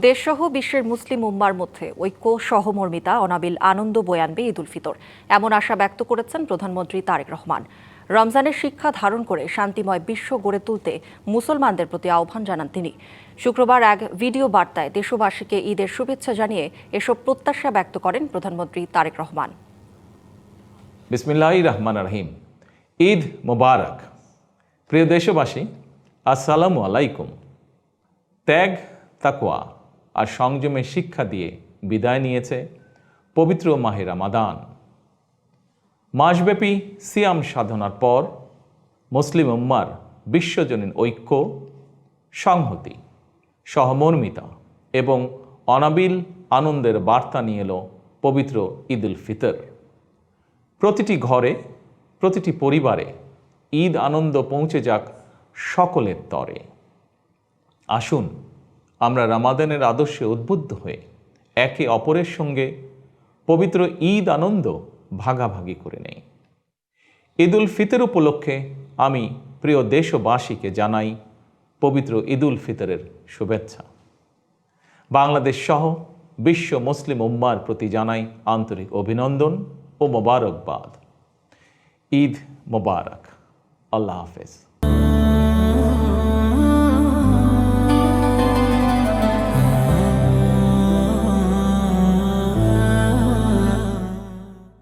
দেশসহ বিশ্বের মুসলিম উম্মার মধ্যে ঐক্য, সহমর্মিতা, অনাবিল আনন্দ বয়ে আনবে ঈদ উল ফিতর, এমন আশা ব্যক্ত করেছেন প্রধানমন্ত্রী তারেক রহমান। রমজানের শিক্ষা ধারণ করে শান্তিময় বিশ্ব গড়ে তুলতে মুসলমানদের প্রতি আহ্বান জানান তিনি। শুক্রবার এক ভিডিও বার্তায় দেশবাসীকে ঈদের শুভেচ্ছা জানিয়ে এসব প্রত্যাশা ব্যক্ত করেন প্রধানমন্ত্রী তারেক রহমান। বিসমিল্লাহির রহমানির রহিম। ঈদ মোবারক। প্রিয় দেশবাসী, আসসালামু আলাইকুম। ত্যাগ, তাকওয়া আর সংযমের শিক্ষা দিয়ে বিদায় নিয়েছে পবিত্র মাহে রমাদান। মাসব্যাপী সিয়াম সাধনার পর মুসলিম উম্মার বিশ্বজনীন ঐক্য, সংহতি, সহমর্মিতা এবং অনাবিল আনন্দের বার্তা নিয়ে এলো পবিত্র ঈদ উল ফিতর। প্রতিটি ঘরে, প্রতিটি পরিবারে ঈদ আনন্দ পৌঁছে যাক সকলের তরে। আসুন আমরা রমাদানের আদর্শে উদ্বুদ্ধ হয়ে একে অপরের সঙ্গে পবিত্র ঈদ আনন্দ ভাগাভাগি করে নেই। ঈদ উল ফিতর উপলক্ষে আমি প্রিয় দেশবাসীকে জানাই পবিত্র ঈদ উল ফিতরের শুভেচ্ছা। বাংলাদেশ সহ বিশ্ব মুসলিম উম্মার প্রতি জানাই আন্তরিক অভিনন্দন ও মোবারকবাদ। ঈদ মোবারক। আল্লাহ হাফেজ।